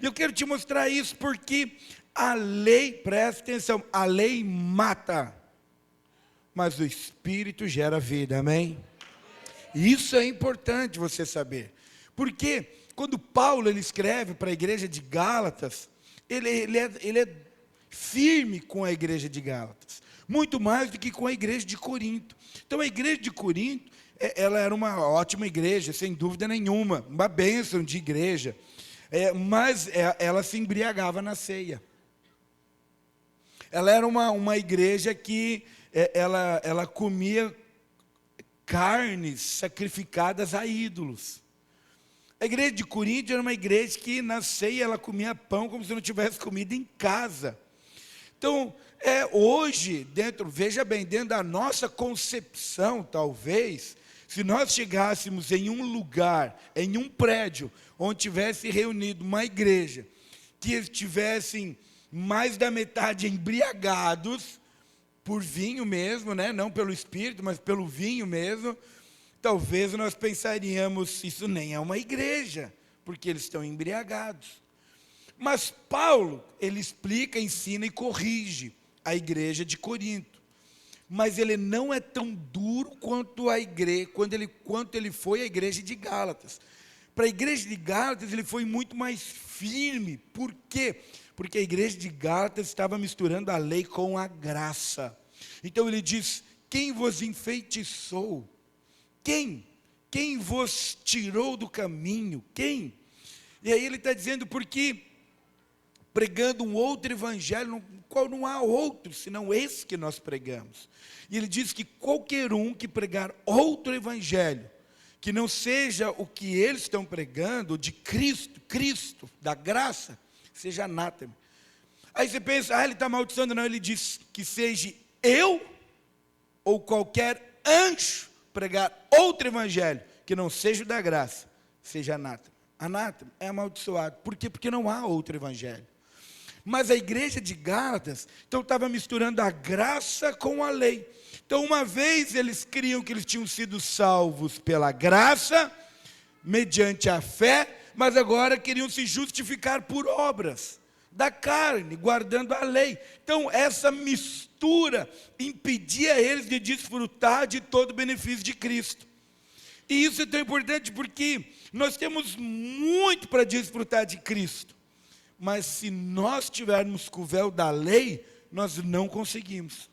Eu quero te mostrar isso porque a lei, presta atenção, a lei mata, mas o Espírito gera vida, amém? Isso é importante você saber, porque quando Paulo ele escreve para a igreja de Gálatas, ele é firme com a igreja de Gálatas, muito mais do que com a igreja de Corinto. Então a igreja de Corinto, ela era uma ótima igreja, sem dúvida nenhuma, uma bênção de igreja, mas ela se embriagava na ceia. Ela era uma igreja que ela comia carnes sacrificadas a ídolos. A igreja de Corinto era uma igreja que na ceia ela comia pão como se não tivesse comida em casa. Então, hoje, veja bem, dentro da nossa concepção, talvez, se nós chegássemos em um lugar, em um prédio, onde tivesse reunido uma igreja, que estivessem mais da metade embriagados, por vinho mesmo, né? Não pelo Espírito, mas pelo vinho mesmo, talvez nós pensaríamos, isso nem é uma igreja, porque eles estão embriagados. Mas Paulo, ele explica, ensina e corrige a igreja de Corinto. Mas ele não é tão duro quanto a igreja, quanto ele foi a igreja de Gálatas. Para a igreja de Gálatas, ele foi muito mais firme. Por quê? Porque a igreja de Gálatas estava misturando a lei com a graça. Então ele diz: quem vos enfeitiçou? Quem? Quem vos tirou do caminho? Quem? E aí ele está dizendo, porque pregando um outro evangelho, no qual não há outro, senão esse que nós pregamos. E ele diz que qualquer um que pregar outro evangelho, que não seja o que eles estão pregando, de Cristo, da graça, seja anátema. Aí você pensa, ele está amaldiçoando. Não, ele diz que seja eu, ou qualquer anjo, pregar outro evangelho, que não seja o da graça, seja anátema. Anátema é amaldiçoado. Por quê? Porque não há outro evangelho. Mas a igreja de Gálatas, então estava misturando a graça com a lei. Então uma vez eles criam que eles tinham sido salvos pela graça, mediante a fé, mas agora queriam se justificar por obras da carne, guardando a lei. Então essa mistura impedia eles de desfrutar de todo o benefício de Cristo. E isso é tão importante porque nós temos muito para desfrutar de Cristo. Mas se nós tivermos com o véu da lei, nós não conseguimos.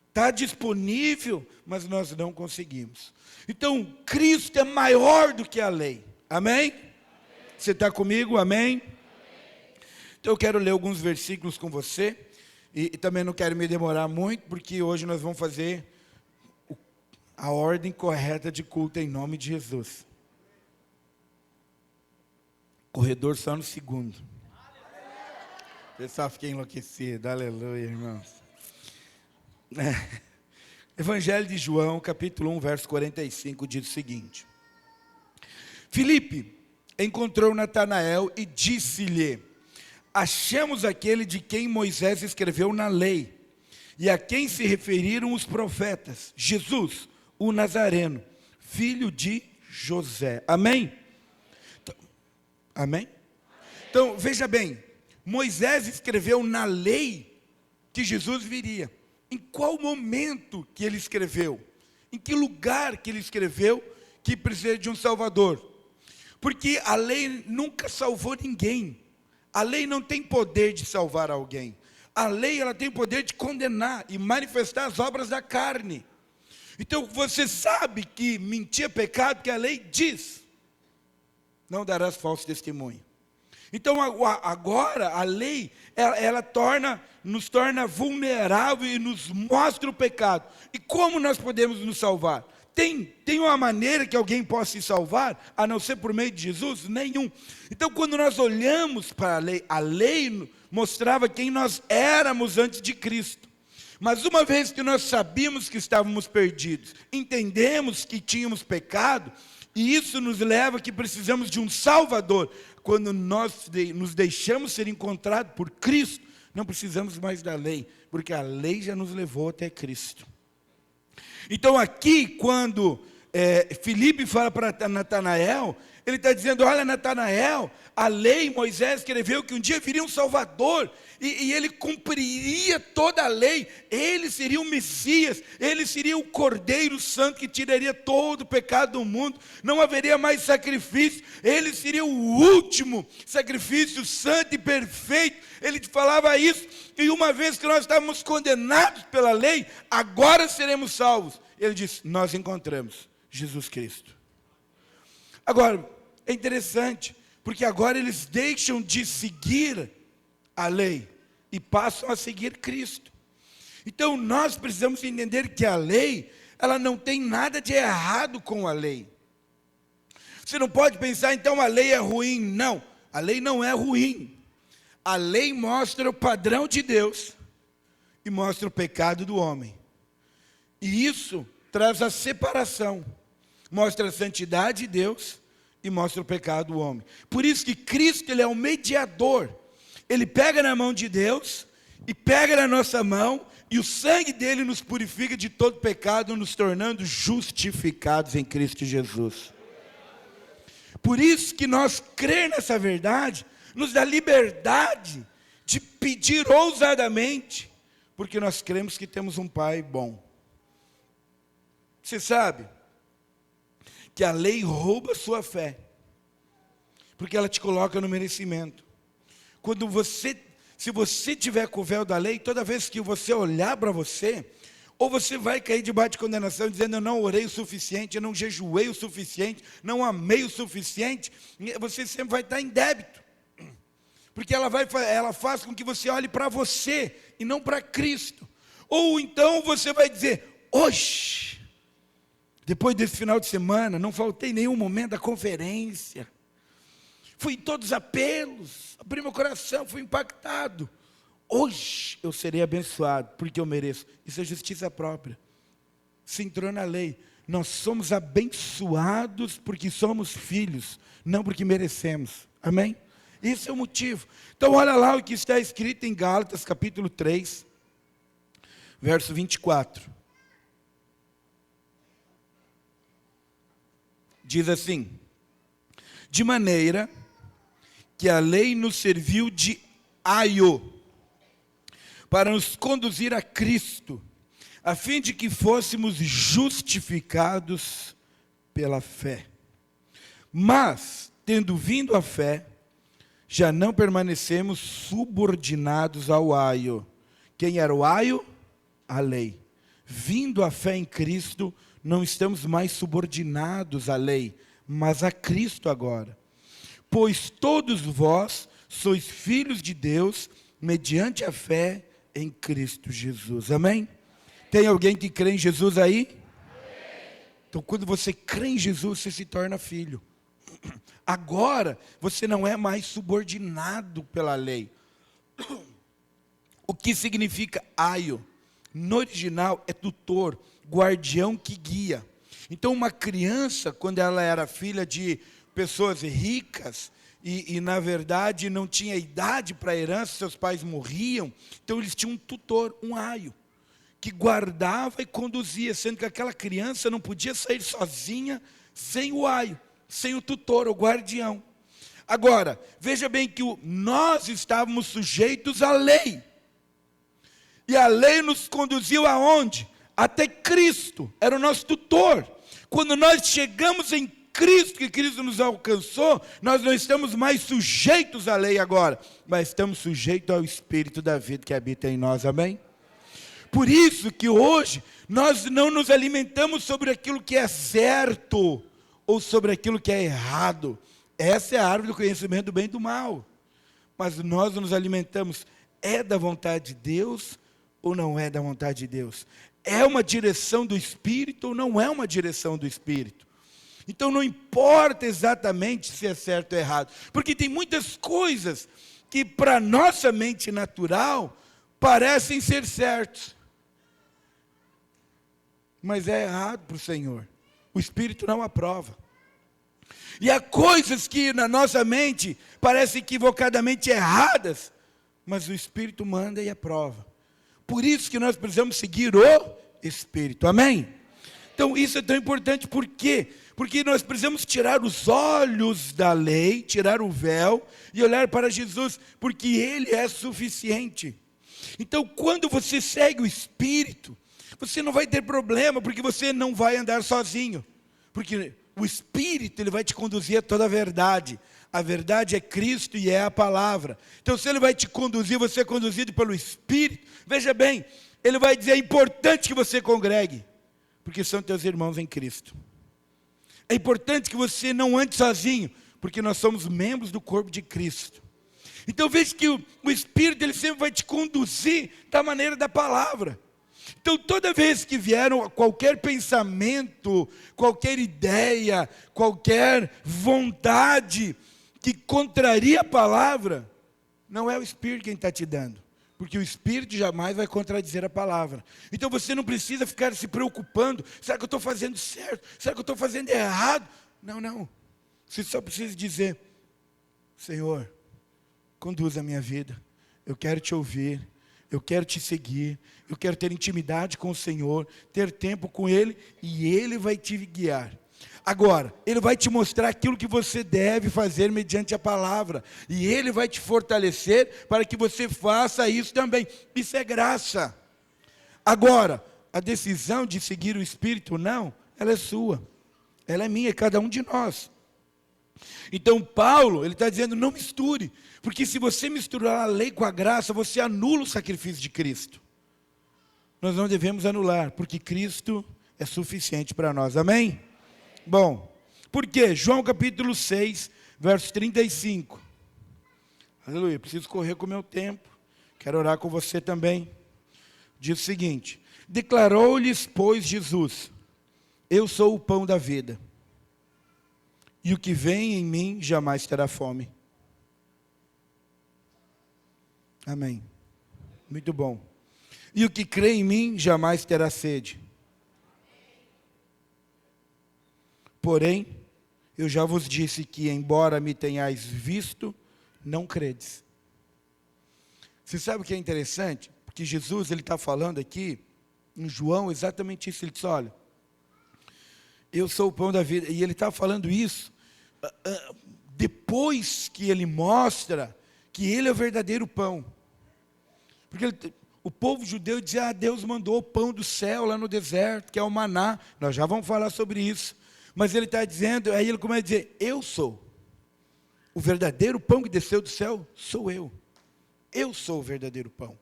Está disponível, mas nós não conseguimos. Então, Cristo é maior do que a lei. Amém? Você está comigo? Amém? Então, eu quero ler alguns versículos com você. E também não quero me demorar muito, porque hoje nós vamos fazer a ordem correta de culto em nome de Jesus. Corredor só no segundo. O pessoal fica enlouquecido, aleluia, irmãos. Evangelho de João, capítulo 1, verso 45, diz o seguinte: Filipe encontrou Natanael e disse-lhe: achamos aquele de quem Moisés escreveu na lei, e a quem se referiram os profetas, Jesus, o Nazareno, filho de José. Amém? Amém? Então, veja bem, Moisés escreveu na lei que Jesus viria. Em qual momento que ele escreveu? Em que lugar que ele escreveu que precisa de um Salvador? Porque a lei nunca salvou ninguém. A lei não tem poder de salvar alguém. A lei ela tem poder de condenar e manifestar as obras da carne. Então você sabe que mentir é pecado, que a lei diz: não darás falso testemunho. Então agora a lei, ela nos torna vulnerável e nos mostra o pecado. E como nós podemos nos salvar? Tem uma maneira que alguém possa se salvar, a não ser por meio de Jesus? Nenhum. Então quando nós olhamos para a lei mostrava quem nós éramos antes de Cristo. Mas uma vez que nós sabíamos que estávamos perdidos, entendemos que tínhamos pecado, e isso nos leva que precisamos de um Salvador. Quando nós nos deixamos ser encontrados por Cristo, não precisamos mais da lei, porque a lei já nos levou até Cristo. Então aqui, quando Filipe fala para Natanael, ele está dizendo, olha Natanael, a lei, Moisés escreveu que um dia viria um Salvador, e ele cumpriria toda a lei, ele seria o Messias, ele seria o Cordeiro Santo que tiraria todo o pecado do mundo, não haveria mais sacrifício, ele seria o último sacrifício santo e perfeito, ele falava isso, e uma vez que nós estávamos condenados pela lei, agora seremos salvos. Ele disse, nós encontramos Jesus Cristo. Agora, é interessante, porque agora eles deixam de seguir a lei e passam a seguir Cristo. Então nós precisamos entender que a lei, ela não tem nada de errado com a lei. Você não pode pensar, então a lei é ruim. Não, a lei não é ruim. A lei mostra o padrão de Deus e mostra o pecado do homem. E isso traz a separação, mostra a santidade de Deus e mostra o pecado do homem. Por isso que Cristo, ele é o mediador. Ele pega na mão de Deus e pega na nossa mão, e o sangue dele nos purifica de todo pecado, nos tornando justificados em Cristo Jesus. Por isso que nós crer nessa verdade nos dá liberdade de pedir ousadamente, porque nós cremos que temos um Pai bom. Você sabe que a lei rouba a sua fé, porque ela te coloca no merecimento. Se você tiver com o véu da lei, toda vez que você olhar para você, ou você vai cair debaixo de condenação, dizendo, eu não orei o suficiente, eu não jejuei o suficiente, não amei o suficiente, você sempre vai estar em débito, porque ela faz com que você olhe para você, e não para Cristo. Ou então você vai dizer, hoje, depois desse final de semana, não faltei nenhum momento da conferência, fui em todos os apelos, abri meu coração, fui impactado. Hoje eu serei abençoado, porque eu mereço. Isso é justiça própria. Se entrou na lei. Nós somos abençoados porque somos filhos, não porque merecemos. Amém? Esse é o motivo. Então olha lá o que está escrito em Gálatas capítulo 3, verso 24. Diz assim, de maneira que a lei nos serviu de aio, para nos conduzir a Cristo, a fim de que fôssemos justificados pela fé. Mas, tendo vindo a fé, já não permanecemos subordinados ao aio. Quem era o aio? A lei. Vindo a fé em Cristo, não estamos mais subordinados à lei, mas a Cristo agora. Pois todos vós sois filhos de Deus, mediante a fé em Cristo Jesus. Amém? Tem alguém que crê em Jesus aí? Amém. Então quando você crê em Jesus, você se torna filho. Agora, você não é mais subordinado pela lei. O que significa aio? No original é tutor, guardião que guia. Então uma criança, quando ela era filha de pessoas ricas, e na verdade não tinha idade para a herança, seus pais morriam, então eles tinham um tutor, um aio, que guardava e conduzia, sendo que aquela criança não podia sair sozinha, sem o aio, sem o tutor, o guardião. Agora, veja bem que nós estávamos sujeitos à lei, e a lei nos conduziu aonde? Até Cristo, era o nosso tutor. Quando nós chegamos em Cristo, que Cristo nos alcançou, nós não estamos mais sujeitos à lei agora, mas estamos sujeitos ao Espírito da vida que habita em nós, amém? Por isso que hoje, nós não nos alimentamos sobre aquilo que é certo, ou sobre aquilo que é errado. Essa é a árvore do conhecimento do bem e do mal. Mas nós nos alimentamos, é da vontade de Deus, ou não é da vontade de Deus? É uma direção do Espírito ou não é uma direção do Espírito? Então não importa exatamente se é certo ou errado, porque tem muitas coisas que para nossa mente natural parecem ser certos, mas é errado para o Senhor. O Espírito não aprova. E há coisas que na nossa mente parecem equivocadamente erradas, mas o Espírito manda e aprova. Por isso que nós precisamos seguir o Espírito, amém? Então isso é tão importante, por quê? Porque nós precisamos tirar os olhos da lei, tirar o véu e olhar para Jesus, porque Ele é suficiente. Então quando você segue o Espírito, você não vai ter problema, porque você não vai andar sozinho. Porque o Espírito, ele vai te conduzir a toda a verdade. A verdade é Cristo e é a palavra. Então se Ele vai te conduzir, você é conduzido pelo Espírito. Veja bem, Ele vai dizer, é importante que você congregue, porque são teus irmãos em Cristo. É importante que você não ande sozinho, porque nós somos membros do corpo de Cristo. Então veja que o Espírito, ele sempre vai te conduzir da maneira da palavra. Então toda vez que vier qualquer pensamento, qualquer ideia, qualquer vontade que contraria a palavra, não é o Espírito quem está te dando, porque o Espírito jamais vai contradizer a palavra. Então você não precisa ficar se preocupando, será que eu estou fazendo certo? Será que eu estou fazendo errado? Não, você só precisa dizer, Senhor, conduz a minha vida, eu quero te ouvir, eu quero te seguir, eu quero ter intimidade com o Senhor, ter tempo com Ele, e Ele vai te guiar. Agora, Ele vai te mostrar aquilo que você deve fazer mediante a palavra, e Ele vai te fortalecer para que você faça isso também. Isso é graça. Agora, a decisão de seguir o Espírito ou não, ela é sua, ela é minha, é cada um de nós. Então Paulo, ele está dizendo, não misture, porque se você misturar a lei com a graça, você anula o sacrifício de Cristo. Nós não devemos anular, porque Cristo é suficiente para nós, amém? Bom, por quê? João capítulo 6, verso 35. Aleluia, preciso correr com o meu tempo, quero orar com você também. Diz o seguinte, declarou-lhes, pois, Jesus, eu sou o pão da vida, e o que vem em mim jamais terá fome. Amém. Muito bom. E o que crê em mim jamais terá sede. Porém, eu já vos disse que, embora me tenhais visto, não credes. Você sabe o que é interessante? Porque Jesus, ele está falando aqui, em João, exatamente isso. Ele diz, olha, eu sou o pão da vida. E ele está falando isso depois que ele mostra que ele é o verdadeiro pão. Porque o povo judeu dizia, Deus mandou o pão do céu lá no deserto, que é o maná. Nós já vamos falar sobre isso. Mas ele está dizendo, aí ele começa a dizer, eu sou. O verdadeiro pão que desceu do céu sou eu. Eu sou o verdadeiro pão.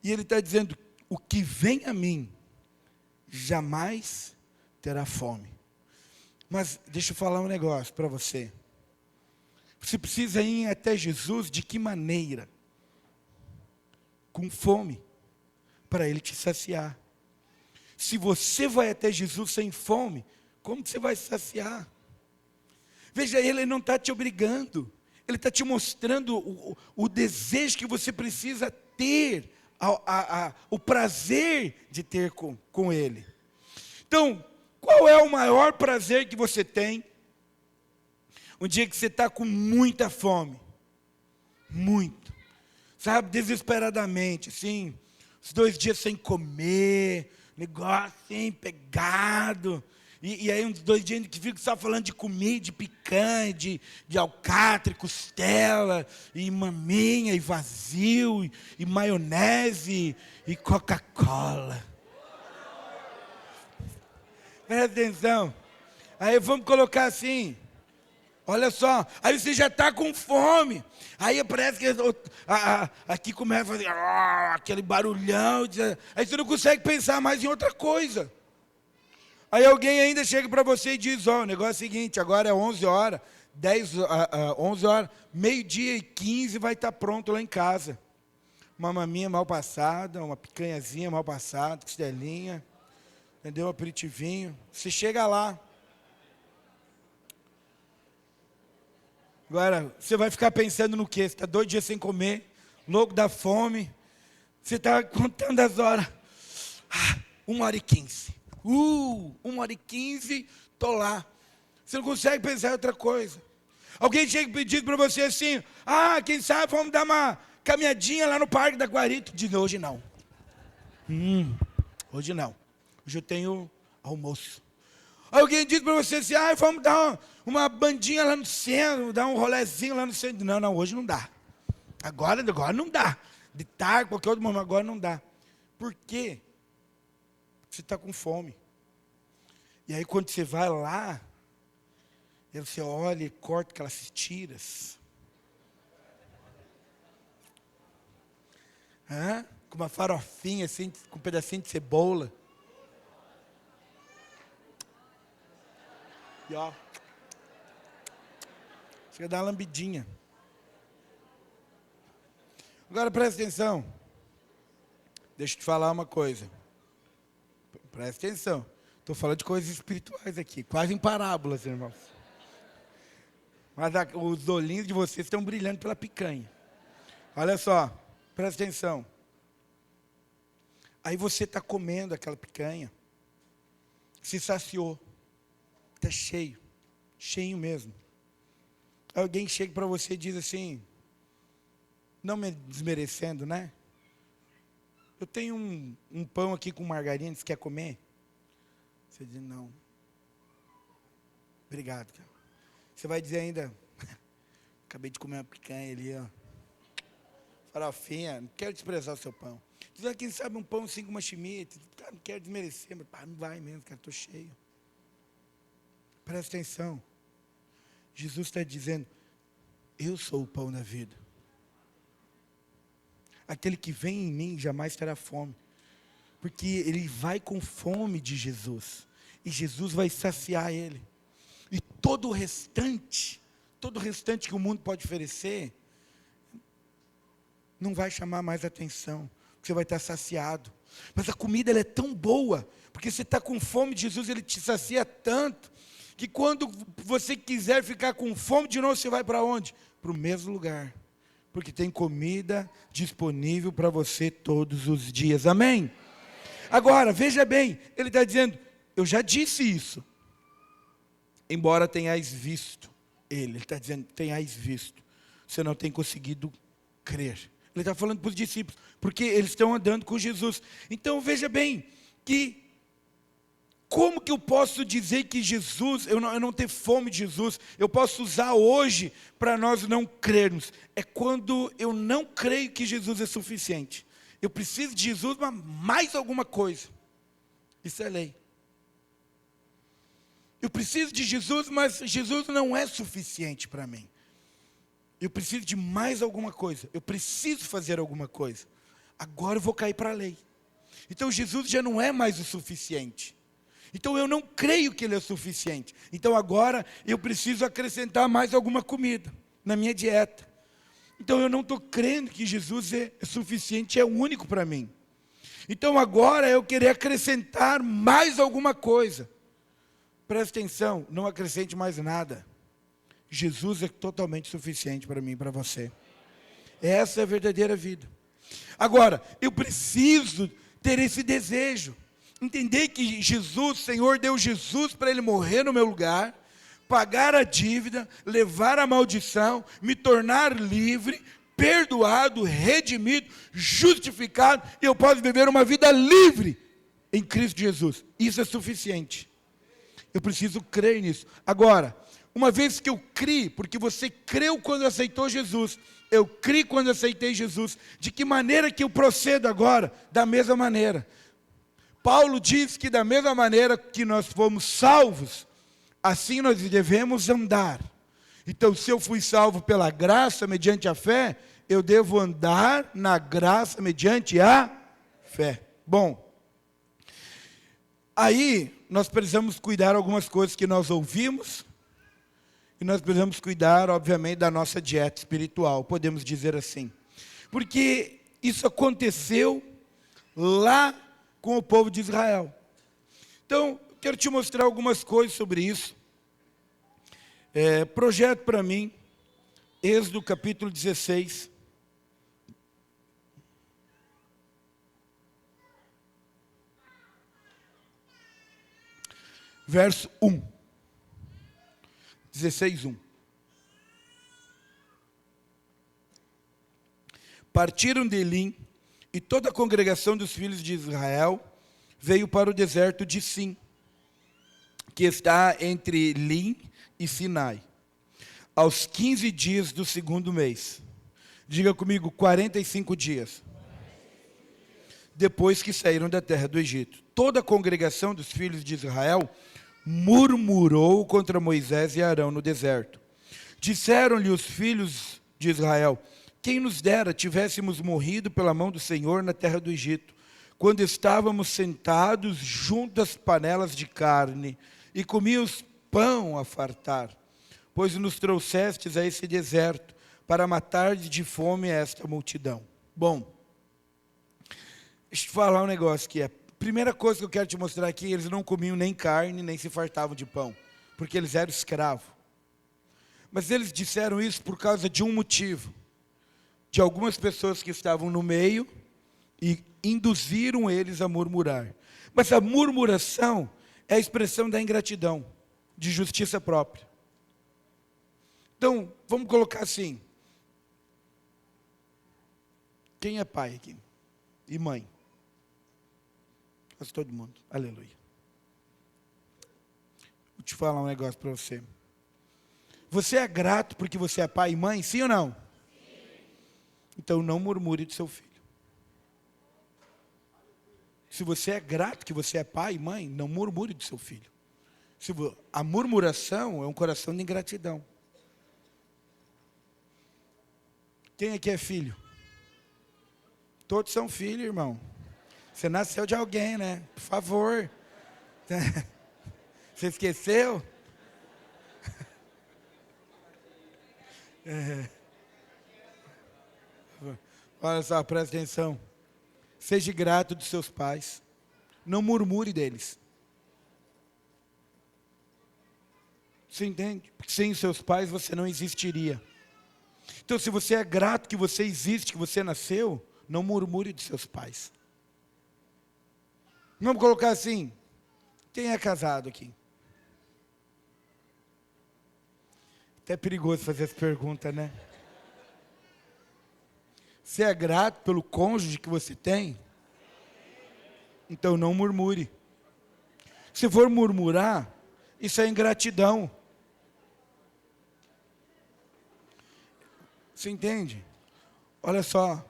E ele está dizendo, o que vem a mim, jamais terá fome. Mas deixa eu falar um negócio para você. Você precisa ir até Jesus de que maneira? Com fome, para Ele te saciar. Se você vai até Jesus sem fome, como que você vai se saciar? Veja, Ele não está te obrigando, Ele está te mostrando o desejo que você precisa ter, o prazer de ter com Ele. Então, qual é o maior prazer que você tem? Um dia que você está com muita fome, muito, sabe, desesperadamente, assim, os 2 dias sem comer, negócio assim, pegado, e aí uns 2 dias que fica só falando de comida, de picanha, de alcatra, costela, e maminha, e vazio, e maionese, e Coca-Cola. Presta atenção, aí vamos colocar assim, olha só, aí você já está com fome, aí parece que aqui começa a fazer aquele barulhão, aí você não consegue pensar mais em outra coisa. Aí alguém ainda chega para você e diz, o negócio é o seguinte, agora é 11 horas, 11 horas, 12:15 vai estar pronto lá em casa. Uma maminha mal passada, uma picanhazinha mal passada, costelinha, entendeu? Um aperitivinho, você chega lá. Agora, você vai ficar pensando no quê? Você está 2 dias sem comer, louco da fome, você está contando as horas. 1h15. 1h15, estou lá. Você não consegue pensar em outra coisa. Alguém chega pedindo para você assim, quem sabe vamos dar uma caminhadinha lá no Parque da Guarita. Diz, hoje não. Hoje não. hoje eu tenho almoço. Alguém diz para você assim, vamos dar uma bandinha lá no centro, dar um rolezinho lá no centro. Não, hoje não dá. Agora não dá. De tarde, qualquer outro momento, agora não dá. Por quê? Porque você está com fome. E aí quando você vai lá, você olha e corta aquelas tiras. Com uma farofinha assim, com um pedacinho de cebola. E ó, chega a dar uma lambidinha. Agora presta atenção. Deixa eu te falar uma coisa. Presta atenção. Estou falando de coisas espirituais aqui, quase em parábolas, irmãos. Mas os olhinhos de vocês estão brilhando pela picanha. Olha só, presta atenção. Aí você está comendo aquela picanha, se saciou, está cheio, cheio mesmo. Alguém chega para você e diz assim, não me desmerecendo, né? Eu tenho um pão aqui com margarina, você quer comer? Você diz, não. Obrigado, cara. Você vai dizer ainda, acabei de comer uma picanha ali, ó. Farofinha, não quero desprezar o seu pão. Diz, quem sabe um pão assim com uma chimita, cara, não quero desmerecer, mas não vai mesmo, cara, estou cheio. Presta atenção. Jesus está dizendo, eu sou o pão da vida. Aquele que vem em mim jamais terá fome. Porque ele vai com fome de Jesus. E Jesus vai saciar ele. E todo o restante que o mundo pode oferecer, não vai chamar mais atenção. Porque você vai estar saciado. Mas a comida ela é tão boa, porque você está com fome de Jesus, ele te sacia tanto, que quando você quiser ficar com fome de novo, você vai para onde? Para o mesmo lugar. Porque tem comida disponível para você todos os dias. Amém? Agora, veja bem, ele está dizendo, eu já disse isso. Embora tenhais visto. Ele está dizendo, tenhais visto. Você não tem conseguido crer. Ele está falando para os discípulos, porque eles estão andando com Jesus. Então, veja bem, que como que eu posso dizer que Jesus, eu não ter fome de Jesus, eu posso usar hoje para nós não crermos? É quando eu não creio que Jesus é suficiente. Eu preciso de Jesus, mas mais alguma coisa. Isso é lei. Eu preciso de Jesus, mas Jesus não é suficiente para mim. Eu preciso de mais alguma coisa. Eu preciso fazer alguma coisa. Agora eu vou cair para a lei. Então Jesus já não é mais o suficiente. Então eu não creio que ele é suficiente. Então agora eu preciso acrescentar mais alguma comida na minha dieta. Então eu não estou crendo que Jesus é suficiente, é único para mim. Então agora eu querer acrescentar mais alguma coisa. Presta atenção, não acrescente mais nada. Jesus é totalmente suficiente para mim e para você. Essa é a verdadeira vida. Agora, eu preciso ter esse desejo. Entender que Jesus, Senhor, deu Jesus para Ele morrer no meu lugar, pagar a dívida, levar a maldição, me tornar livre, perdoado, redimido, justificado, e eu posso viver uma vida livre em Cristo Jesus. Isso é suficiente. Eu preciso crer nisso. Agora, uma vez que eu criei, porque você creu quando aceitou Jesus, eu criei quando aceitei Jesus, de que maneira que eu procedo agora? Da mesma maneira. Paulo diz que da mesma maneira que nós fomos salvos, assim nós devemos andar. Então, se eu fui salvo pela graça, mediante a fé, eu devo andar na graça, mediante a fé. Bom, aí nós precisamos cuidar algumas coisas que nós ouvimos, e nós precisamos cuidar, obviamente, da nossa dieta espiritual, podemos dizer assim. Porque isso aconteceu lá com o povo de Israel. Então, quero te mostrar algumas coisas sobre isso. Projeto para mim, Êxodo capítulo 16. Verso 1. 16, 1. Partiram de Elim, e toda a congregação dos filhos de Israel veio para o deserto de Sim, que está entre Lim e Sinai, aos 15 dias do segundo mês. Diga comigo, 45 dias. Depois que saíram da terra do Egito. Toda a congregação dos filhos de Israel murmurou contra Moisés e Arão no deserto. Disseram-lhe os filhos de Israel: quem nos dera tivéssemos morrido pela mão do Senhor na terra do Egito, quando estávamos sentados junto às panelas de carne e comíamos pão a fartar, pois nos trouxestes a esse deserto para matar de fome esta multidão. Bom, deixa eu te falar um negócio aqui. A primeira coisa que eu quero te mostrar aqui, eles não comiam nem carne, nem se fartavam de pão, porque eles eram escravos. Mas eles disseram isso por causa de um motivo, de algumas pessoas que estavam no meio e induziram eles a murmurar. Mas a murmuração é a expressão da ingratidão, de justiça própria. Então, vamos colocar assim. Quem é pai aqui? E mãe? Quase todo mundo. Aleluia. Vou te falar um negócio para você. Você é grato porque você é pai e mãe, sim ou não? Sim. Então não murmure de seu filho. Se você é grato que você é pai e mãe, não murmure de seu filho. A murmuração é um coração de ingratidão. Quem aqui é filho? Todos são filhos, irmão. Você nasceu de alguém, né? Por favor. Você esqueceu? Olha só, presta atenção. Seja grato dos seus pais. Não murmure deles. Você entende? Porque sem seus pais você não existiria. Então, se você é grato que você existe, que você nasceu, não murmure de seus pais. Vamos colocar assim. Quem é casado aqui? Até perigoso fazer essa pergunta, né? Você é grato pelo cônjuge que você tem? Então não murmure. Se for murmurar, isso é ingratidão. Você entende? Olha só.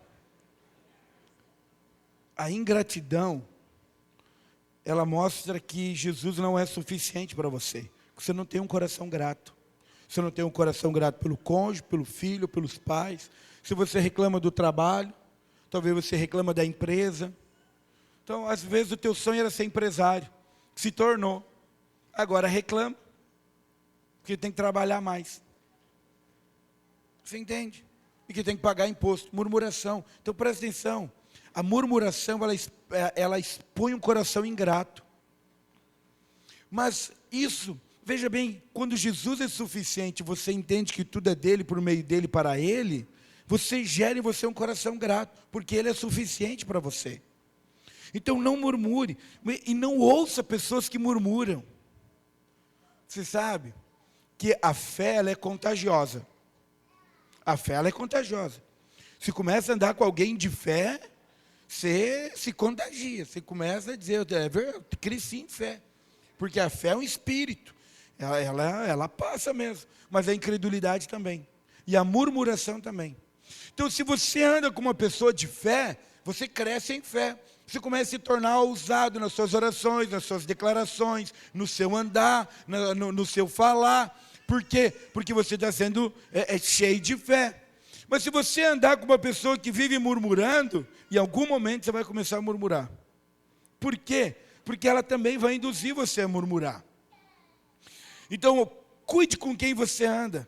A ingratidão, ela mostra que Jesus não é suficiente para você. Você não tem um coração grato. Você não tem um coração grato pelo cônjuge, pelo filho, pelos pais. Se você reclama do trabalho, talvez você reclama da empresa. Então, às vezes, o teu sonho era ser empresário. Se tornou. Agora reclama. Porque tem que trabalhar mais. Você entende? E que tem que pagar imposto. Murmuração. Então, presta atenção. A murmuração, ela expõe um coração ingrato. Mas isso, veja bem, quando Jesus é suficiente, você entende que tudo é dele, por meio dele, para ele, você gera em você um coração grato, porque ele é suficiente para você. Então não murmure, e não ouça pessoas que murmuram. Você sabe que a fé, ela é contagiosa. A fé, ela é contagiosa. Se começa a andar com alguém de fé, você se contagia, você começa a dizer, eu cresci em fé, porque a fé é um espírito, ela passa mesmo, mas a incredulidade também, e a murmuração também. Então, se você anda com uma pessoa de fé, você cresce em fé, você começa a se tornar ousado nas suas orações, nas suas declarações, no seu andar, no seu falar. Por quê? Porque você está sendo cheio de fé. Mas se você andar com uma pessoa que vive murmurando, em algum momento você vai começar a murmurar. Por quê? Porque ela também vai induzir você a murmurar. Então, cuide com quem você anda.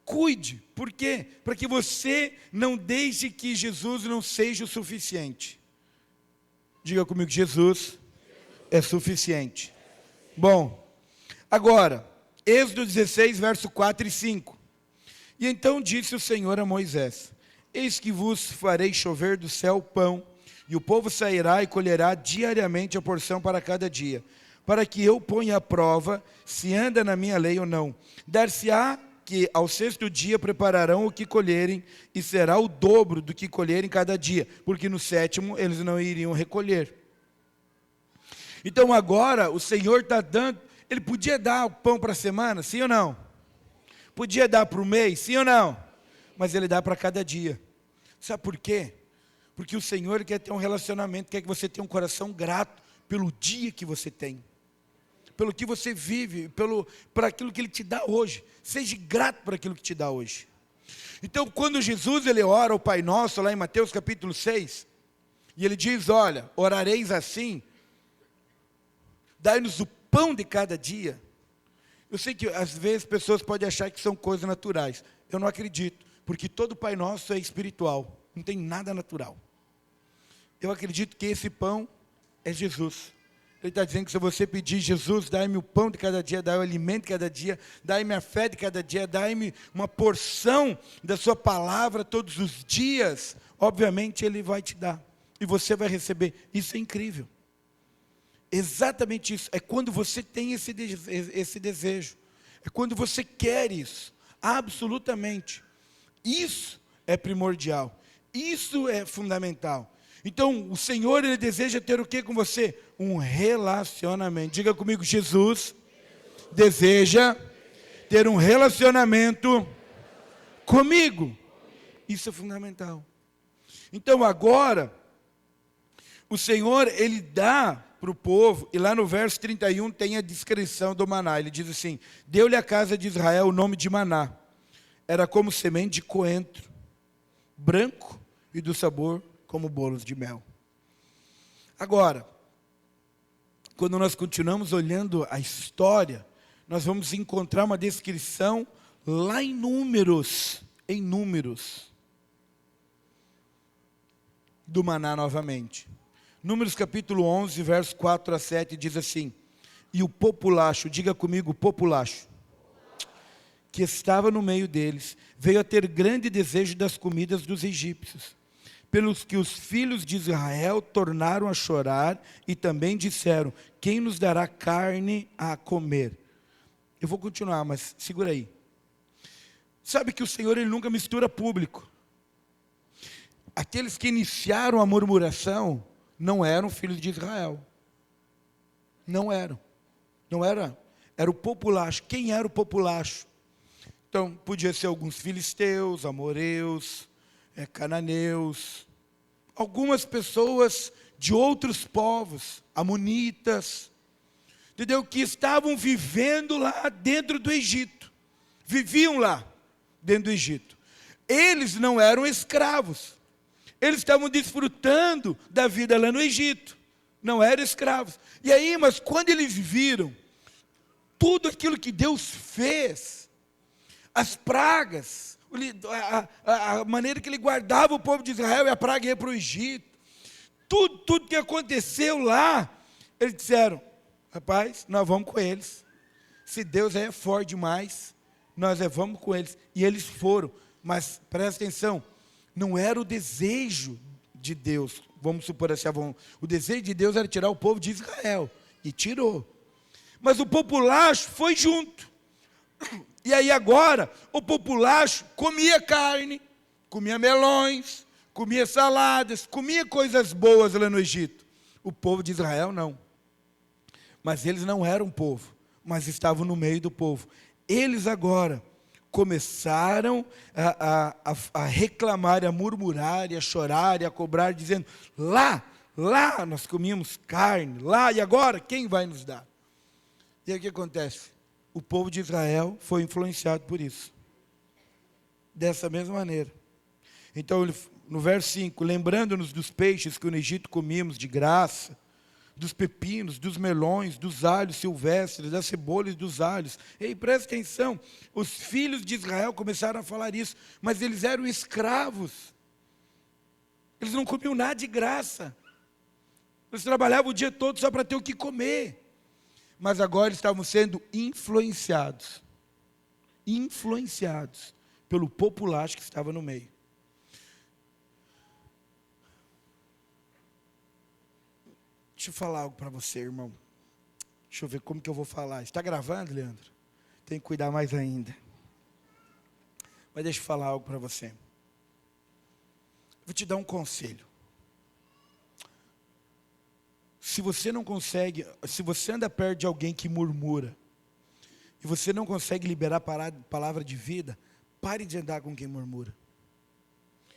Cuide. Por quê? Para que você não deixe que Jesus não seja o suficiente. Diga comigo, Jesus é suficiente. Bom, agora, Êxodo 16, verso 4 e 5. E então disse o Senhor a Moisés: eis que vos farei chover do céu pão, e o povo sairá e colherá diariamente a porção para cada dia, para que eu ponha à prova se anda na minha lei ou não. Dar-se-á que ao sexto dia prepararão o que colherem, e será o dobro do que colherem cada dia, porque no sétimo eles não iriam recolher. Então agora o Senhor está dando, Ele podia dar o pão para a semana, sim ou não? Podia dar para o mês, sim ou não? Mas Ele dá para cada dia. Sabe por quê? Porque o Senhor quer ter um relacionamento, quer que você tenha um coração grato pelo dia que você tem, pelo que você vive, por aquilo que Ele te dá hoje. Seja grato por aquilo que te dá hoje. Então, quando Jesus ele ora o Pai Nosso, lá em Mateus capítulo 6, e Ele diz, olha, orareis assim, dai-nos o pão de cada dia. Eu sei que às vezes pessoas podem achar que são coisas naturais. Eu não acredito, porque todo Pai Nosso é espiritual, não tem nada natural. Eu acredito que esse pão é Jesus. Ele está dizendo que se você pedir, Jesus, dai-me o pão de cada dia, dai-me o alimento de cada dia, dai-me a fé de cada dia, dai-me uma porção da sua palavra todos os dias, obviamente Ele vai te dar, e você vai receber. Isso é incrível. Exatamente isso, é quando você tem esse desejo, é quando você quer isso, absolutamente. Isso é primordial, isso é fundamental. Então, o Senhor, Ele deseja ter o que com você? Um relacionamento. Diga comigo, Jesus deseja ter um relacionamento comigo. Isso é fundamental. Então, agora, o Senhor, Ele dá para o povo, e lá no verso 31 tem a descrição do maná. Ele diz assim, deu-lhe à casa de Israel o nome de maná. Era como semente de coentro, branco e do sabor como bolos de mel. Agora, quando nós continuamos olhando a história, nós vamos encontrar uma descrição lá em Números, do maná novamente. Números capítulo 11, verso 4 a 7, diz assim, e o populacho, diga comigo, populacho, que estava no meio deles, veio a ter grande desejo das comidas dos egípcios, pelos que os filhos de Israel tornaram a chorar e também disseram, quem nos dará carne a comer? Eu vou continuar, mas segura aí. Sabe que o Senhor, Ele nunca mistura público. Aqueles que iniciaram a murmuração não eram filhos de Israel. Não eram. Não era. Era o populacho. Quem era o populacho? Então, podia ser alguns filisteus, amoreus, cananeus, algumas pessoas de outros povos, amonitas, entendeu? Que estavam vivendo lá dentro do Egito, viviam lá dentro do Egito. Eles não eram escravos, eles estavam desfrutando da vida lá no Egito, não eram escravos. E aí, mas quando eles viram tudo aquilo que Deus fez, as pragas, a maneira que Ele guardava o povo de Israel, e a praga ia para o Egito, tudo que aconteceu lá, eles disseram, rapaz, nós vamos com eles, se Deus é forte demais, nós vamos com eles, e eles foram, mas presta atenção, não era o desejo de Deus, vamos supor assim, o desejo de Deus era tirar o povo de Israel, e tirou, mas o populacho foi junto. E aí agora, o populacho comia carne, comia melões, comia saladas, comia coisas boas lá no Egito. O povo de Israel não. Mas eles não eram povo, mas estavam no meio do povo. Eles agora começaram a reclamar, a murmurar, a chorar, a cobrar, dizendo, lá nós comíamos carne, lá, e agora quem vai nos dar? E aí o que acontece? O povo de Israel foi influenciado por isso. Dessa mesma maneira. Então, no verso 5, lembrando-nos dos peixes que no Egito comíamos de graça, dos pepinos, dos melões, dos alhos silvestres, das cebolas e dos alhos. Ei, presta atenção, os filhos de Israel começaram a falar isso, mas eles eram escravos. Eles não comiam nada de graça. Eles trabalhavam o dia todo só para ter o que comer. Mas agora eles estavam sendo influenciados pelo populacho que estava no meio. Deixa eu falar algo para você, irmão. Deixa eu ver como que eu vou falar. Está gravando, Leandro? Tem que cuidar mais ainda. Mas deixa eu falar algo para você. Vou te dar um conselho. se você não consegue, se você anda perto de alguém que murmura, e você não consegue liberar a palavra de vida, pare de andar com quem murmura.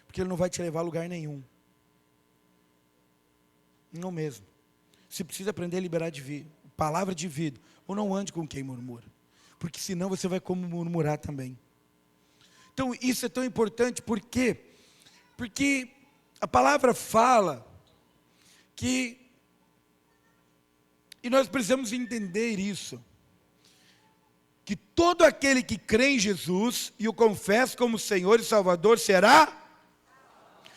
Porque ele não vai te levar a lugar nenhum. Não mesmo. Você precisa aprender a liberar palavra de vida. Ou não ande com quem murmura. Porque senão você vai como murmurar também. Então isso é tão importante, por quê? Porque a palavra fala que, e nós precisamos entender isso, que todo aquele que crê em Jesus e o confessa como Senhor e Salvador será,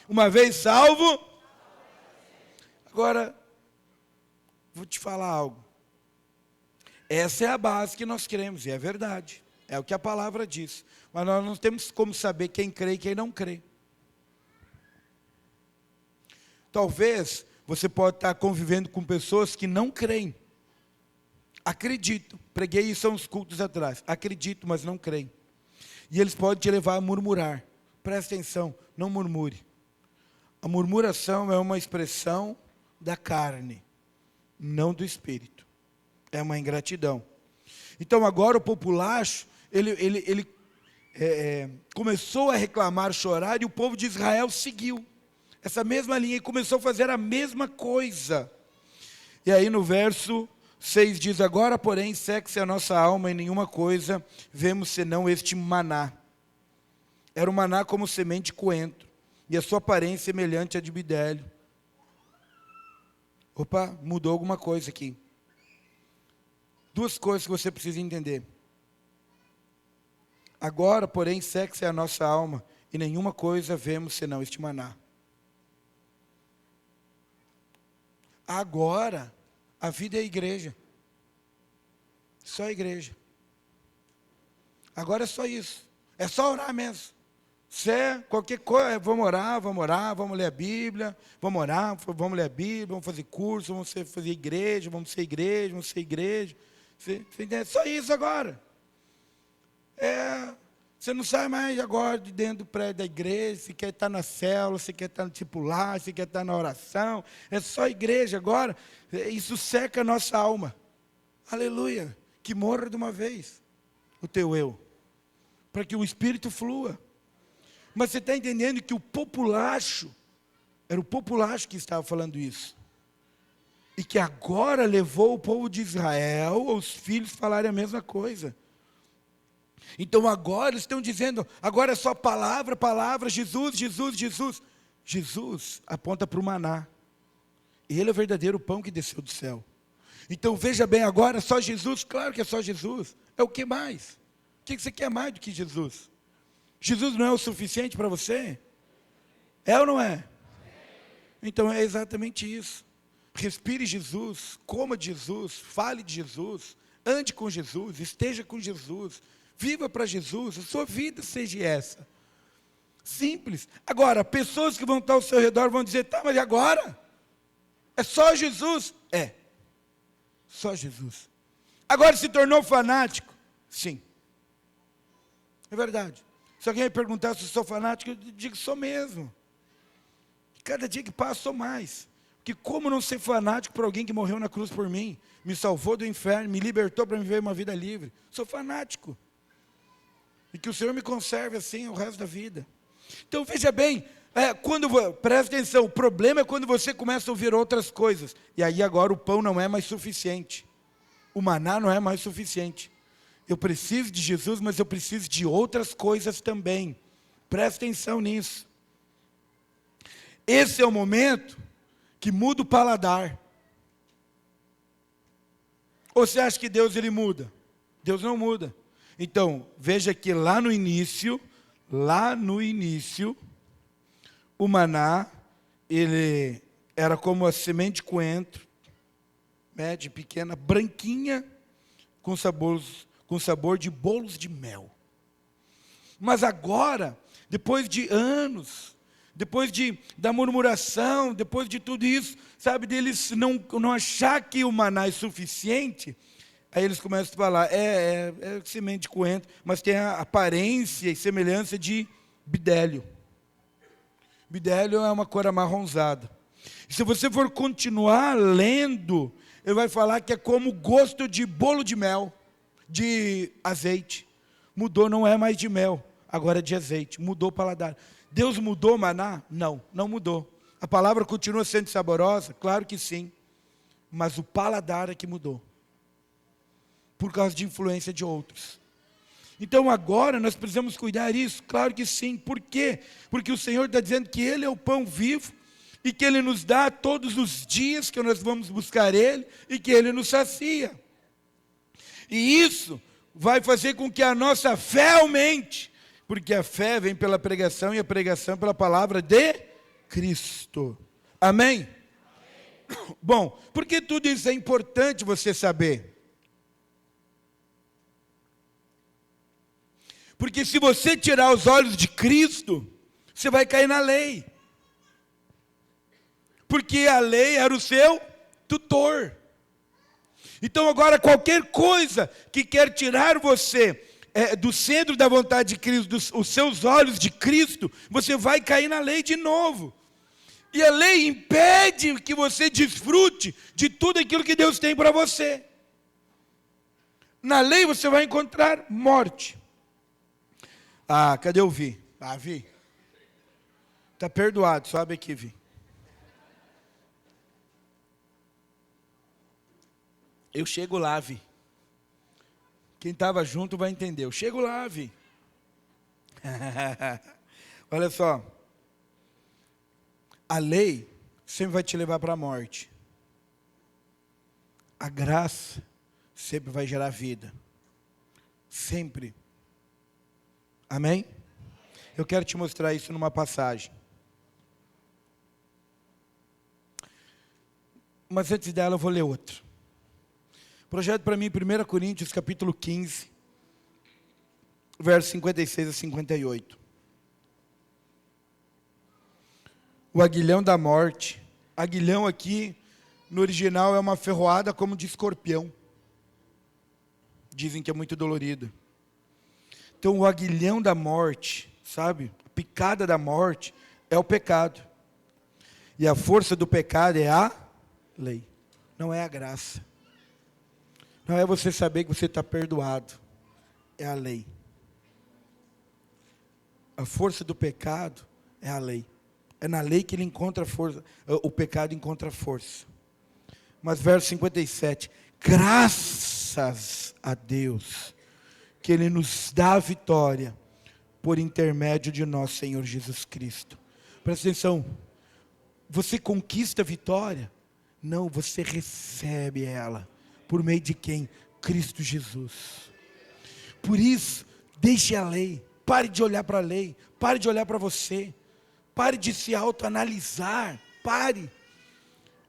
uma vez salvo. Agora, vou te falar algo. Essa é a base que nós cremos, e é verdade. É o que a palavra diz. Mas nós não temos como saber quem crê e quem não crê. Talvez você pode estar convivendo com pessoas que não creem. Acredito, preguei isso há uns cultos atrás. Acredito, mas não creem. E eles podem te levar a murmurar. Presta atenção, não murmure. A murmuração é uma expressão da carne, não do espírito. É uma ingratidão. Então agora o populacho, ele começou a reclamar, chorar, e o povo de Israel seguiu essa mesma linha e começou a fazer a mesma coisa. E aí no verso 6 diz: agora porém seque-se a nossa alma, e nenhuma coisa vemos senão este maná. Era um maná como semente de coentro, e a sua aparência semelhante à de bidélio. Opa, mudou alguma coisa aqui. Duas coisas que você precisa entender. Agora, porém, seque-se a nossa alma, e nenhuma coisa vemos senão este maná. Agora, a vida é a igreja. Só a igreja. Agora é só isso. É só orar mesmo. Se é qualquer coisa, vamos orar, vamos ler a Bíblia, vamos orar, vamos ler a Bíblia, vamos fazer curso, vamos fazer igreja, vamos ser igreja. Você entende? Só isso agora. Você não sai mais agora de dentro do prédio da igreja, você quer estar na célula, você quer estar no discipulado, você quer estar na oração. É só igreja agora. Isso seca a nossa alma. Aleluia. Que morra de uma vez o teu eu, para que o Espírito flua. Mas você está entendendo que o populacho, era o populacho que estava falando isso. E que agora levou o povo de Israel, os filhos, a falarem a mesma coisa. Então agora eles estão dizendo, agora é só palavra, Jesus. Jesus aponta para o maná. Ele é o verdadeiro pão que desceu do céu. Então veja bem, agora é só Jesus? Claro que é só Jesus. É o que mais? O que você quer mais do que Jesus? Jesus não é o suficiente para você? É ou não é? Então é exatamente isso. Respire Jesus, coma de Jesus, fale de Jesus, ande com Jesus, esteja com Jesus, viva para Jesus, a sua vida seja essa. Simples. Agora, pessoas que vão estar ao seu redor vão dizer, tá, mas e agora? É só Jesus? É. Só Jesus. Agora se tornou fanático? Sim. É verdade. Se alguém me perguntar se eu sou fanático, eu digo que sou mesmo. Cada dia que passa, sou mais. Porque como não ser fanático por alguém que morreu na cruz por mim, me salvou do inferno, me libertou para viver uma vida livre? Sou fanático. E que o Senhor me conserve assim o resto da vida. Então veja bem, presta atenção, o problema é quando você começa a ouvir outras coisas. E aí agora o pão não é mais suficiente. O maná não é mais suficiente. Eu preciso de Jesus, mas eu preciso de outras coisas também. Presta atenção nisso. Esse é o momento que muda o paladar. Ou você acha que Deus ele muda? Deus não muda. Então, veja que lá no início, o maná, ele era como a semente de coentro, média, pequena, branquinha, com sabor de bolos de mel. Mas agora, depois de anos, depois da murmuração, depois de tudo isso, sabe, deles não achar que o maná é suficiente, aí eles começam a falar, é semente de coentro, mas tem a aparência e semelhança de bidélio. Bidélio é uma cor amarronzada. Se você for continuar lendo, ele vai falar que é como gosto de bolo de mel, de azeite. Mudou, não é mais de mel, agora é de azeite. Mudou o paladar. Deus mudou o maná? Não, não mudou. A palavra continua sendo saborosa? Claro que sim. Mas o paladar é que mudou. Por causa de influência de outros. Então agora nós precisamos cuidar disso? Claro que sim. Por quê? Porque o Senhor está dizendo que Ele é o pão vivo e que Ele nos dá todos os dias que nós vamos buscar Ele e que Ele nos sacia. E isso vai fazer com que a nossa fé aumente, porque a fé vem pela pregação e a pregação pela palavra de Cristo. Amém? Bom, por que tudo isso é importante você saber? Porque se você tirar os olhos de Cristo, você vai cair na lei. Porque a lei era o seu tutor. Então agora qualquer coisa que quer tirar você do centro da vontade de Cristo, os seus olhos de Cristo, você vai cair na lei de novo. E a lei impede que você desfrute de tudo aquilo que Deus tem para você. Na lei você vai encontrar morte. Ah, cadê o Vi? Ah, Vi. Está perdoado, sobe aqui, Vi. Eu chego lá, Vi. Quem estava junto vai entender. Eu chego lá, Vi. Olha só. A lei sempre vai te levar para a morte. A graça sempre vai gerar vida. Sempre. Amém? Eu quero te mostrar isso numa passagem. Mas antes dela eu vou ler outro. Projeto para mim 1 Coríntios capítulo 15, versos 56 a 58. O aguilhão da morte. Aguilhão aqui, no original, é uma ferroada como de escorpião. Dizem que é muito dolorido. Então o aguilhão da morte, sabe? A picada da morte é o pecado. E a força do pecado é a lei. Não é a graça. Não é você saber que você está perdoado. É a lei. A força do pecado é a lei. É na lei que ele encontra força. O pecado encontra força. Mas verso 57. Graças a Deus que Ele nos dá a vitória por intermédio de nosso Senhor Jesus Cristo. Presta atenção. Você conquista a vitória? Não, você recebe ela. Por meio de quem? Cristo Jesus. Por isso, deixe a lei. Pare de olhar para a lei. Pare de olhar para você. Pare de se autoanalisar. Pare.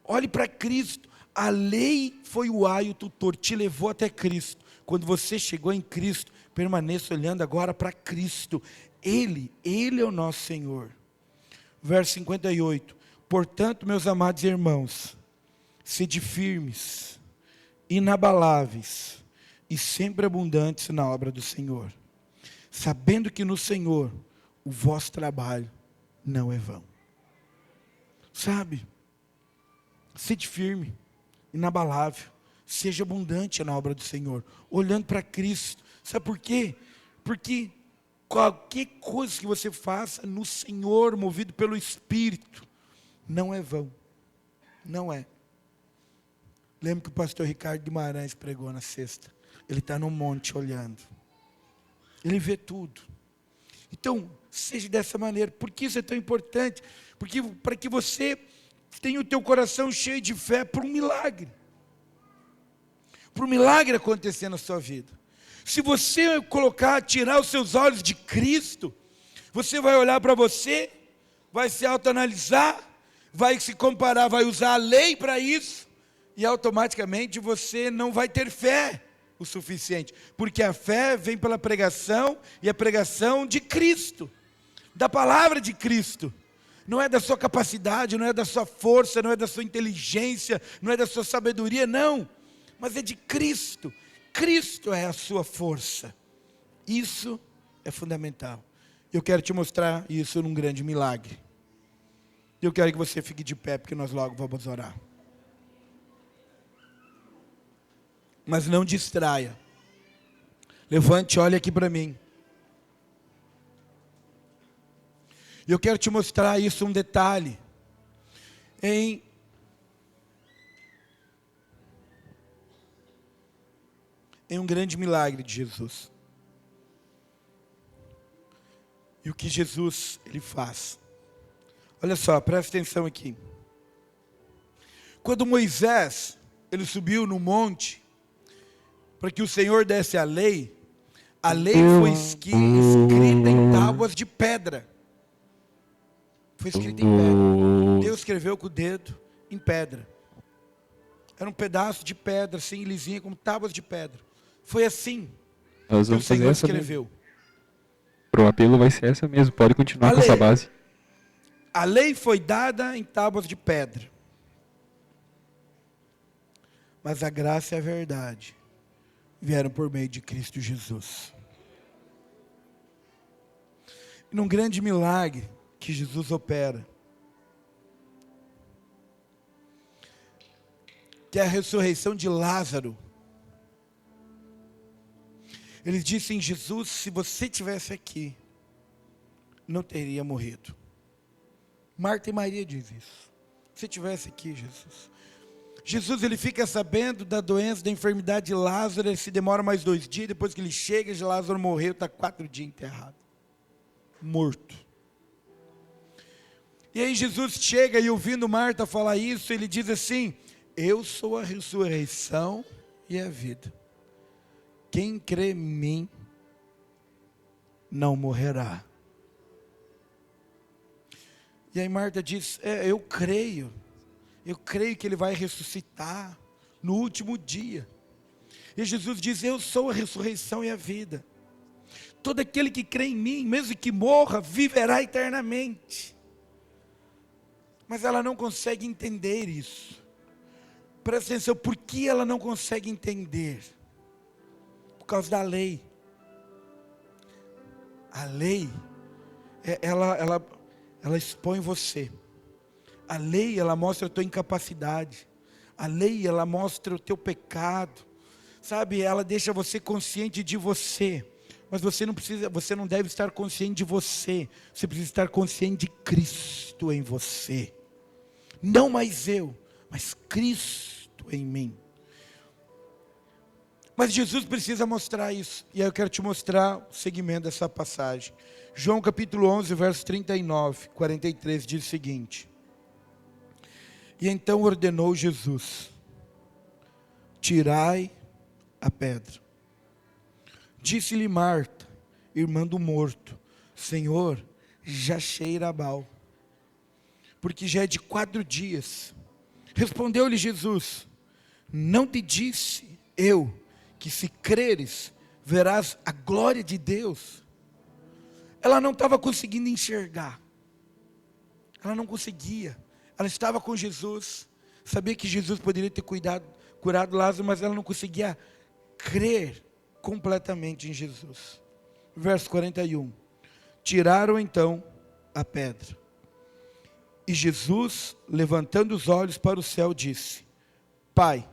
Olhe para Cristo. A lei foi o aio tutor, te levou até Cristo. Quando você chegou em Cristo, permaneça olhando agora para Cristo. Ele é o nosso Senhor. Verso 58. Portanto, meus amados irmãos, sede firmes, inabaláveis e sempre abundantes na obra do Senhor, sabendo que no Senhor o vosso trabalho não é vão. Sabe? Sede firme, inabalável, seja abundante na obra do Senhor, olhando para Cristo. Sabe por quê? Porque qualquer coisa que você faça no Senhor, movido pelo Espírito, não é vão. Não é. Lembro que o pastor Ricardo Guimarães pregou na sexta. Ele está no monte olhando. Ele vê tudo. Então, seja dessa maneira. Por que isso é tão importante? Porque para que você tenha o teu coração cheio de fé para um milagre. Para um milagre acontecer na sua vida. Se você tirar os seus olhos de Cristo, você vai olhar para você, vai se autoanalisar, vai se comparar, vai usar a lei para isso, e automaticamente você não vai ter fé o suficiente, porque a fé vem pela pregação, e a pregação de Cristo, da palavra de Cristo. Não é da sua capacidade, não é da sua força, não é da sua inteligência, não é da sua sabedoria, não, mas é de Cristo. Cristo é a sua força. Isso é fundamental. Eu quero te mostrar isso num grande milagre. Eu quero que você fique de pé, porque nós logo vamos orar. Mas não distraia. Levante, olha aqui para mim. E eu quero te mostrar isso, um detalhe. Em um grande milagre de Jesus. E o que Jesus, ele faz. Olha só, presta atenção aqui. Quando Moisés, ele subiu no monte, para que o Senhor desse a lei foi escrita em tábuas de pedra. Foi escrita em pedra. Deus escreveu com o dedo em pedra. Era um pedaço de pedra, assim, lisinha, como tábuas de pedra. Foi assim Nós que o vamos fazer Senhor essa escreveu. mesmo. Pro apelo vai ser essa mesmo. Pode continuar com essa base. A lei foi dada em tábuas de pedra. Mas a graça e a verdade vieram por meio de Cristo Jesus. E num grande milagre que Jesus opera, que é a ressurreição de Lázaro. Eles disseem: Jesus, se você estivesse aqui, não teria morrido. Marta e Maria dizem isso. Se estivesse aqui, Jesus. Jesus, ele fica sabendo da doença, da enfermidade de Lázaro, ele se demora mais 2 dias, depois que ele chega, Lázaro morreu, está 4 dias enterrado. Morto. E aí Jesus chega e ouvindo Marta falar isso, ele diz assim: eu sou a ressurreição e a vida. Quem crê em mim não morrerá. E aí Marta diz: eu creio que ele vai ressuscitar no último dia. E Jesus diz: eu sou a ressurreição e a vida. Todo aquele que crê em mim, mesmo que morra, viverá eternamente. Mas ela não consegue entender isso. Presta atenção, por que ela não consegue entender? Por causa da lei. A lei, ela expõe você. A lei, ela mostra a tua incapacidade. A lei, ela mostra o teu pecado. Sabe, ela deixa você consciente de você. Mas você não deve estar consciente de você. Você precisa estar consciente de Cristo em você. Não mais eu, mas Cristo em mim. Mas Jesus precisa mostrar isso. E aí eu quero te mostrar o segmento dessa passagem. João capítulo 11, verso 39, 43, diz o seguinte: e então ordenou Jesus: tirai a pedra. Disse-lhe Marta, irmã do morto: Senhor, já cheira mal, porque já é de 4 dias. Respondeu-lhe Jesus: não te disse eu que se creres, verás a glória de Deus? Ela não estava conseguindo enxergar. Ela não conseguia. Ela estava com Jesus, sabia que Jesus poderia ter curado Lázaro, mas ela não conseguia crer completamente em Jesus. Verso 41. Tiraram então a pedra. E Jesus, levantando os olhos para o céu, disse: Pai,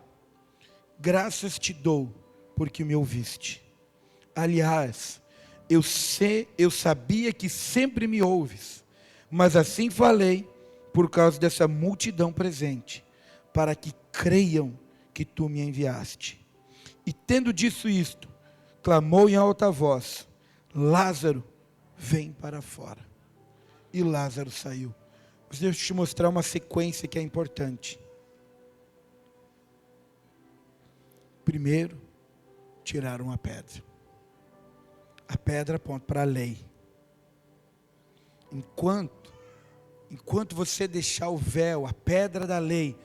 graças te dou, porque me ouviste. Aliás, eu sabia que sempre me ouves, mas assim falei por causa dessa multidão presente, para que creiam que tu me enviaste. E tendo dito isto, clamou em alta voz: Lázaro, vem para fora. E Lázaro saiu. Mas deixa eu te mostrar uma sequência que é importante. Primeiro, tiraram a pedra. A pedra aponta para a lei. Enquanto você deixar o véu, a pedra da lei,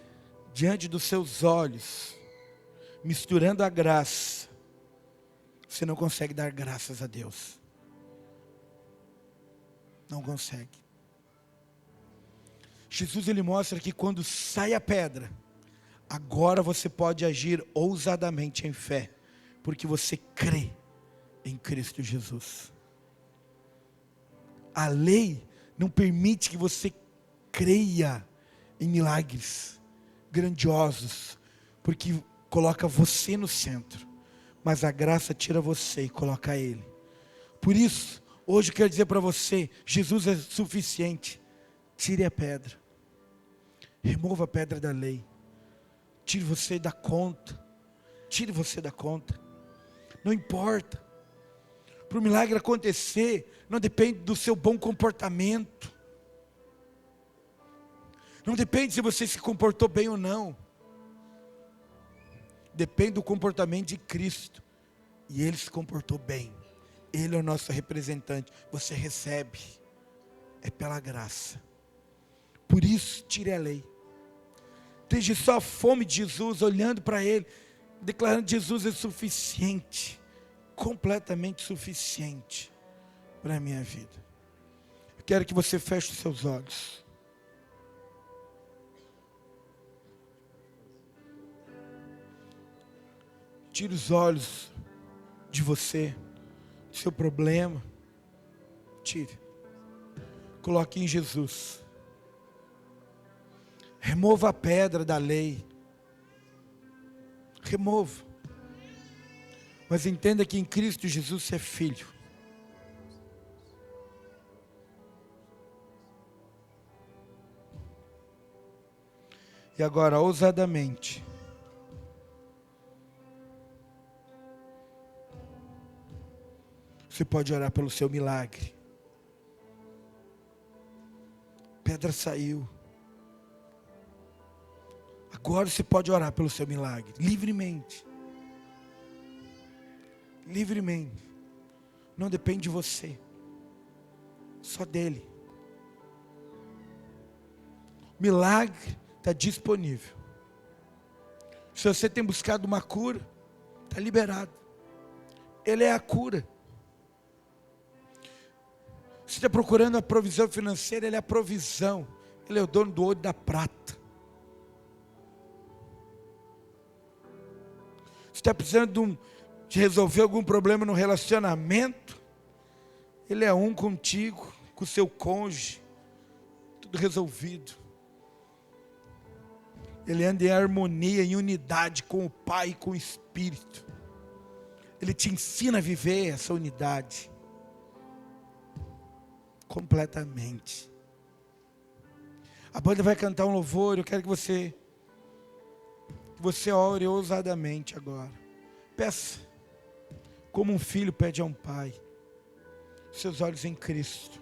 diante dos seus olhos, misturando a graça, você não consegue dar graças a Deus. Não consegue. Jesus, ele mostra que quando sai a pedra, agora você pode agir ousadamente em fé, porque você crê em Cristo Jesus. A lei não permite que você creia em milagres grandiosos, porque coloca você no centro, mas a graça tira você e coloca Ele. Por isso, hoje eu quero dizer para você, Jesus é suficiente. Tire a pedra, remova a pedra da lei, tire você da conta, tire você da conta. Não importa, para o milagre acontecer, não depende do seu bom comportamento, não depende se você se comportou bem ou não, depende do comportamento de Cristo, e Ele se comportou bem, Ele é o nosso representante, você recebe, é pela graça. Por isso, tire a lei, esteja só a fome de Jesus, olhando para Ele, declarando que Jesus é suficiente, completamente suficiente para a minha vida. Eu quero que você feche os seus olhos. Tire os olhos de você, do seu problema. Tire. Coloque em Jesus. Remova a pedra da lei. Remova. Mas entenda que em Cristo Jesus você é filho. E agora, ousadamente, você pode orar pelo seu milagre. Pedra saiu. Agora você pode orar pelo seu milagre, livremente. Livremente. Não depende de você, só dele. O milagre está disponível. Se você tem buscado uma cura, está liberado. Ele é a cura. Se está procurando a provisão financeira, Ele é a provisão. Ele é o dono do ouro e da prata. Se está precisando de resolver algum problema no relacionamento, Ele é um contigo, com o seu cônjuge, tudo resolvido. Ele anda em harmonia, em unidade com o Pai e com o Espírito. Ele te ensina a viver essa unidade completamente. A banda vai cantar um louvor. Eu quero que você ore ousadamente agora. Peça como um filho pede a um pai. Seus olhos em Cristo.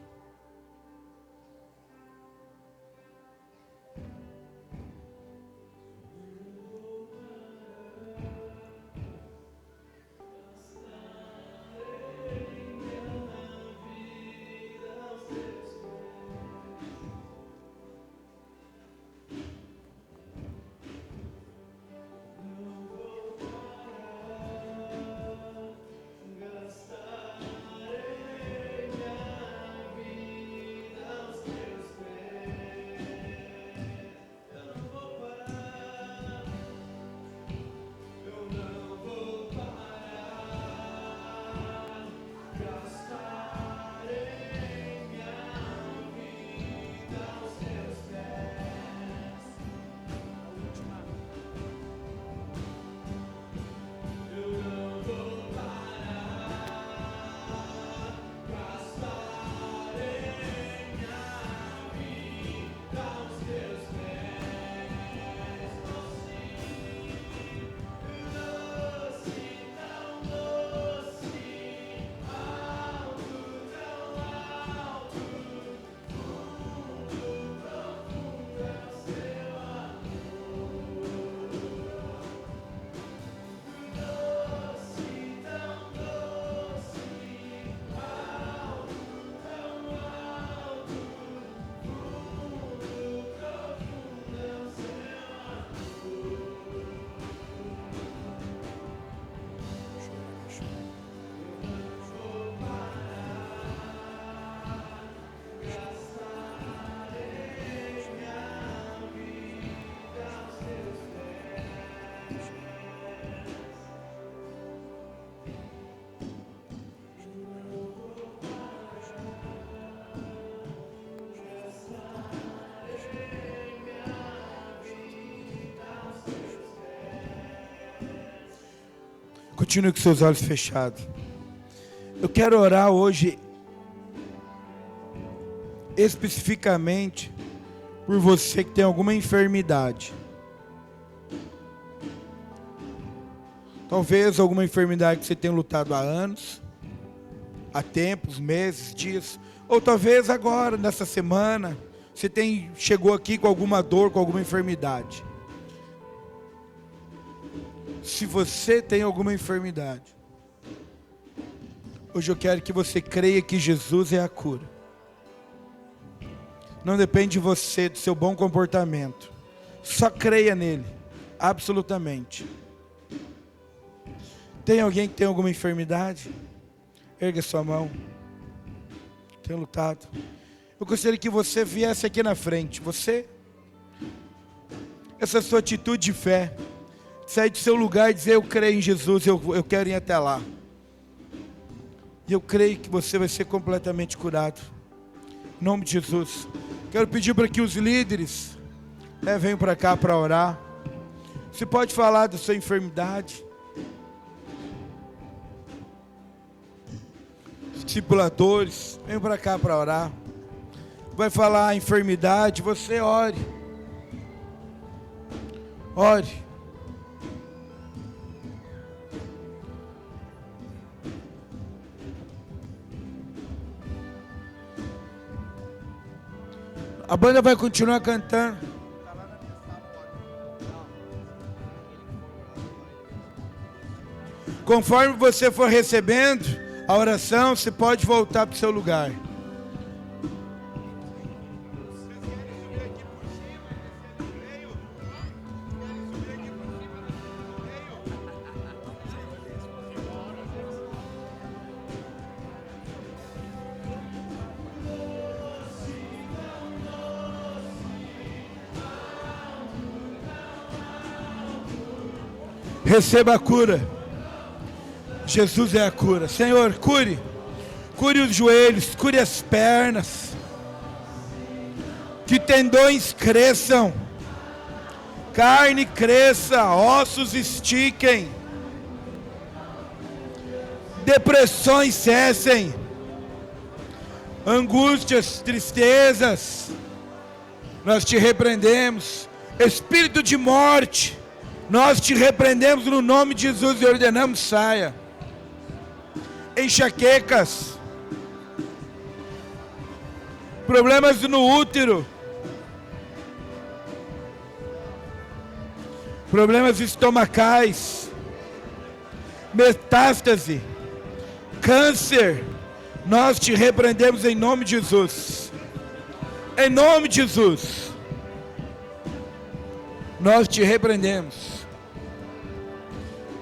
Continue com seus olhos fechados. Eu quero orar hoje especificamente por você que tem alguma enfermidade. Talvez alguma enfermidade que você tenha lutado há anos, há tempos, meses, dias, ou talvez agora, nessa semana, você chegou aqui com alguma dor, com alguma enfermidade. Se você tem alguma enfermidade, hoje eu quero que você creia que Jesus é a cura. Não depende de você, do seu bom comportamento. Só creia nele, absolutamente. Tem alguém que tem alguma enfermidade? Erga sua mão. Tem lutado. Eu gostaria que você viesse aqui na frente. Você, essa sua atitude de fé, sair do seu lugar e dizer: eu creio em Jesus, eu quero ir até lá. E eu creio que você vai ser completamente curado. Em nome de Jesus. Quero pedir para que os líderes venham para cá para orar. Você pode falar da sua enfermidade. Os discipuladores, venham para cá para orar. Vai falar a enfermidade, você ore. Ore. A banda vai continuar cantando. Conforme você for recebendo a oração, você pode voltar para o seu lugar. Receba a cura. Jesus é a cura. Senhor, cure os joelhos, cure as pernas. Que tendões cresçam, carne cresça, ossos estiquem, depressões cessem, angústias, tristezas, nós te repreendemos. Espírito de morte, nós te repreendemos no nome de Jesus e ordenamos: saia. Enxaquecas, problemas no útero, problemas estomacais, metástase, câncer, nós te repreendemos em nome de Jesus. Em nome de Jesus, nós te repreendemos.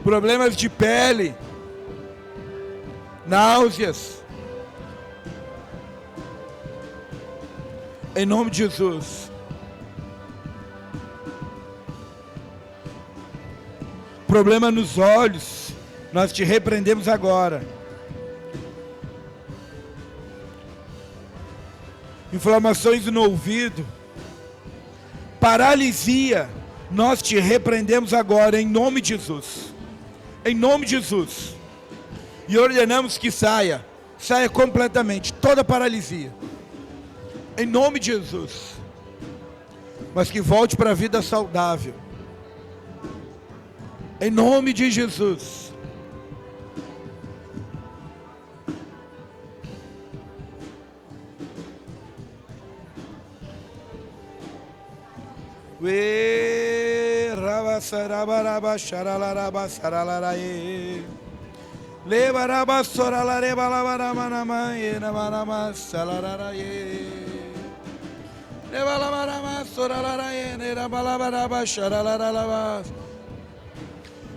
Problemas de pele, náuseas, em nome de Jesus. Problema nos olhos, nós te repreendemos agora. Inflamações no ouvido, paralisia, nós te repreendemos agora em nome de Jesus. Em nome de Jesus. E ordenamos que saia completamente, toda paralisia. Em nome de Jesus. Mas que volte para a vida saudável. Em nome de Jesus.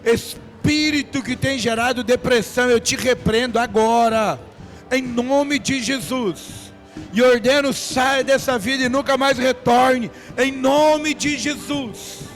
Espírito que tem gerado depressão, eu te repreendo agora, em nome de Jesus. E ordeno: saia dessa vida e nunca mais retorne, em nome de Jesus.